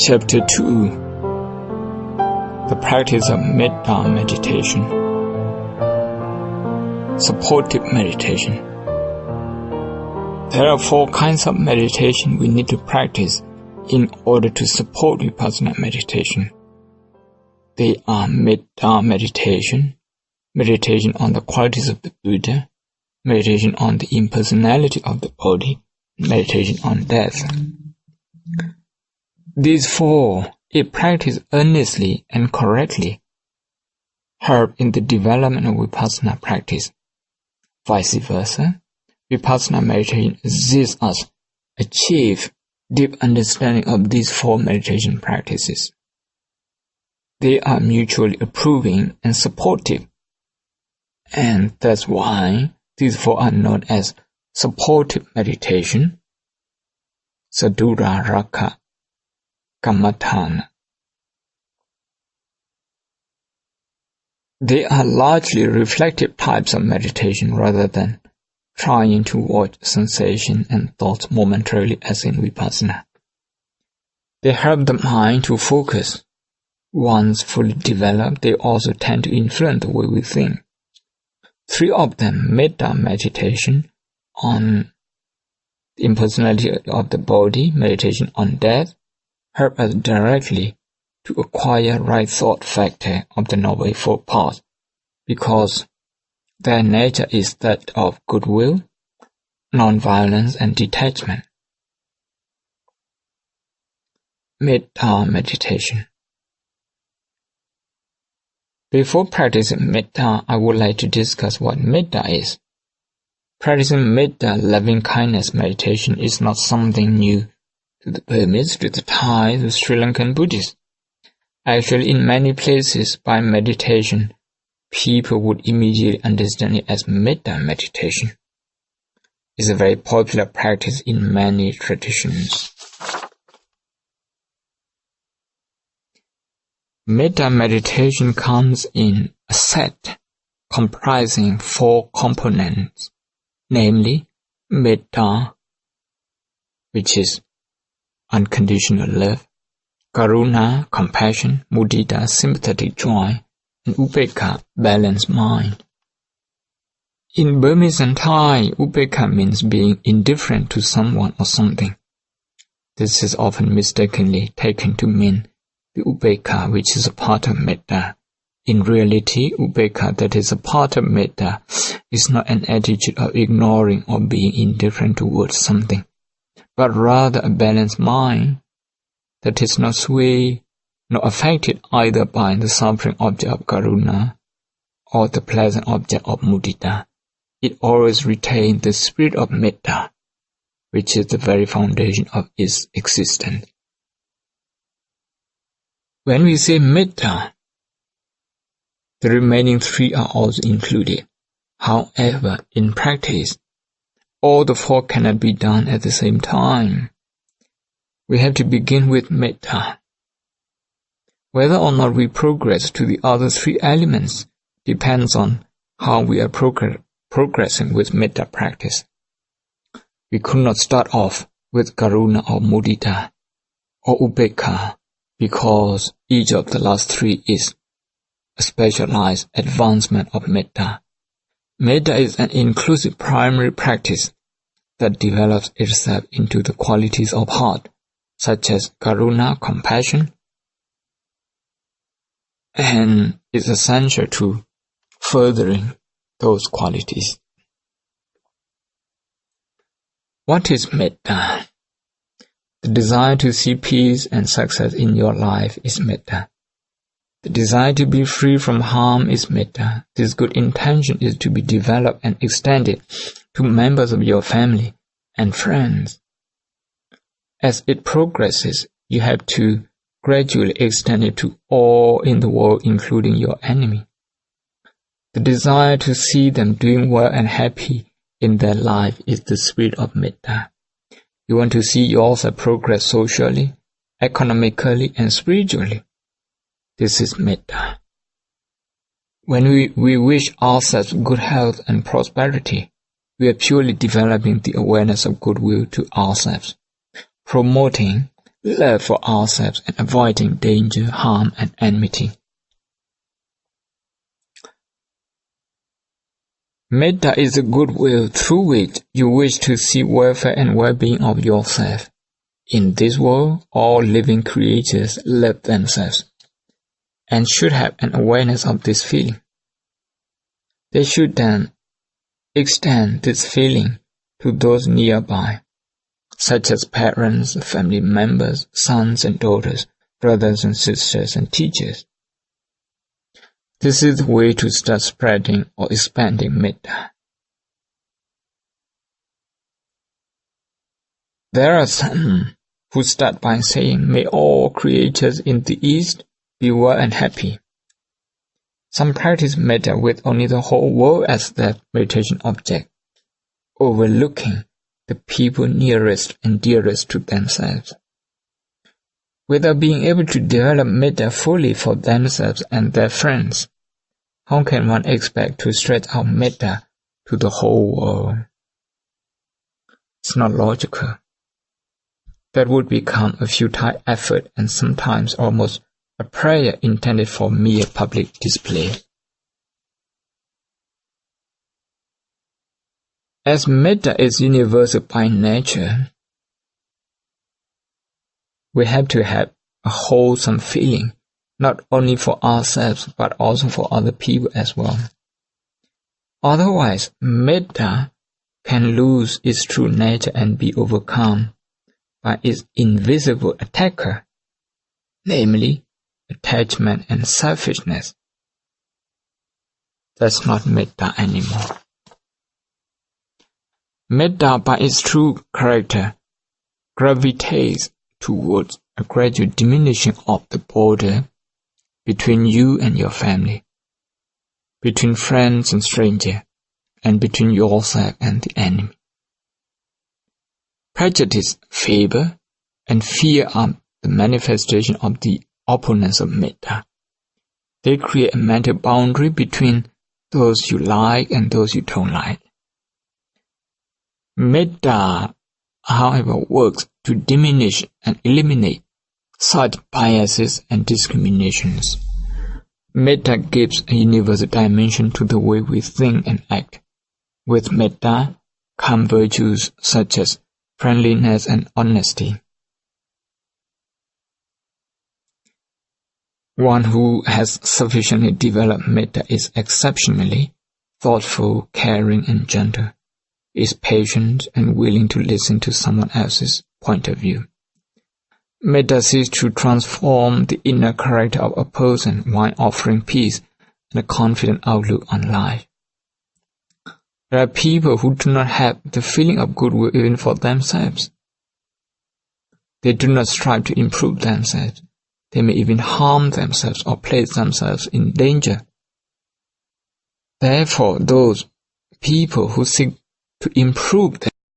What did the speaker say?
Chapter 2. The Practice of Metta Meditation. Supportive Meditation. There are 4 kinds of meditation we need to practice in order to support Vipassana meditation. They are Metta meditation, meditation on the qualities of the Buddha, meditation on the impersonality of the body, meditation on death. These 4, if practiced earnestly and correctly, help in the development of Vipassana practice. Vice versa, Vipassana meditation assists us achieve deep understanding of these 4 meditation practices. They are mutually approving and supportive, and that's why these 4 are known as supportive meditation, Sadhura Rakha Kammatthana. They are largely reflective types of meditation rather than trying to watch sensation and thoughts momentarily as in Vipassana. They help the mind to focus. Once fully developed, they also tend to influence the way we think. 3 of them, Metta meditation on the impersonality of the body, meditation on death, help us directly to acquire right thought factor of the Noble Eightfold Path, because their nature is that of goodwill, non-violence and detachment. Metta meditation. Before practicing Metta, I would like to discuss what Metta is. Practicing Metta, loving-kindness meditation, is not something new to the Burmese, to the Thai, the Sri Lankan Buddhists. Actually, in many places, by meditation, people would immediately understand it as Metta meditation. It's a very popular practice in many traditions. Metta meditation comes in a set comprising 4 components, namely Metta, which is unconditional love, Karuna, compassion, Mudita, sympathetic joy, and Upekkha, balanced mind. In Burmese and Thai, Upekkha means being indifferent to someone or something. This is often mistakenly taken to mean the Upekkha, which is a part of Metta. In reality, Upekkha, that is a part of Metta, is not an attitude of ignoring or being indifferent towards something, but rather a balanced mind that is not swayed nor affected either by the suffering object of Karuna or the pleasant object of Mudita. It always retains the spirit of Metta, which is the very foundation of its existence. When we say Metta, the remaining 3 are also included. However, in practice, all the 4 cannot be done at the same time. We have to begin with Metta. Whether or not we progress to the other 3 elements depends on how we are progressing with Metta practice. We could not start off with Karuna or Mudita or Upekkha, because each of the last 3 is a specialized advancement of Metta. Metta is an inclusive primary practice that develops itself into the qualities of heart, such as Karuna, compassion, and is essential to furthering those qualities. What is Metta? The desire to see peace and success in your life is Metta. The desire to be free from harm is Metta. This good intention is to be developed and extended to members of your family and friends. As it progresses, you have to gradually extend it to all in the world, including your enemy. The desire to see them doing well and happy in their life is the spirit of Metta. You want to see yourself progress socially, economically, and spiritually. This is Metta. When we wish ourselves good health and prosperity, we are purely developing the awareness of goodwill to ourselves, promoting love for ourselves and avoiding danger, harm, and enmity. Metta is the goodwill through which you wish to see welfare and well-being of yourself. In this world, all living creatures love themselves and should have an awareness of this feeling. They should then extend this feeling to those nearby, such as parents, family members, sons and daughters, brothers and sisters, and teachers. This is the way to start spreading or expanding metta. There are some who start by saying, "May all creatures in the East be well and happy." Some practice metta with only the whole world as their meditation object, overlooking the people nearest and dearest to themselves. Without being able to develop metta fully for themselves and their friends, how can one expect to stretch out metta to the whole world? It's not logical. That would become a futile effort and sometimes almost a prayer intended for mere public display. As metta is universal by nature, we have to have a wholesome feeling, not only for ourselves but also for other people as well. Otherwise, metta can lose its true nature and be overcome by its invisible attacker, namely attachment and selfishness. That's not metta anymore. Metta, by its true character, gravitates towards a gradual diminishing of the border between you and your family, between friends and strangers, and between yourself and the enemy. Prejudice, favor, and fear are the manifestation of the opponents of metta. They create a mental boundary between those you like and those you don't like. Metta, however, works to diminish and eliminate such biases and discriminations. Metta gives a universal dimension to the way we think and act. With metta come virtues such as friendliness and honesty. One who has sufficiently developed metta is exceptionally thoughtful, caring, and gentle, is patient and willing to listen to someone else's point of view. Metta seeks to transform the inner character of a person while offering peace and a confident outlook on life. There are people who do not have the feeling of goodwill even for themselves. They do not strive to improve themselves. They may even harm themselves or place themselves in danger. Therefore, those people who seek to improve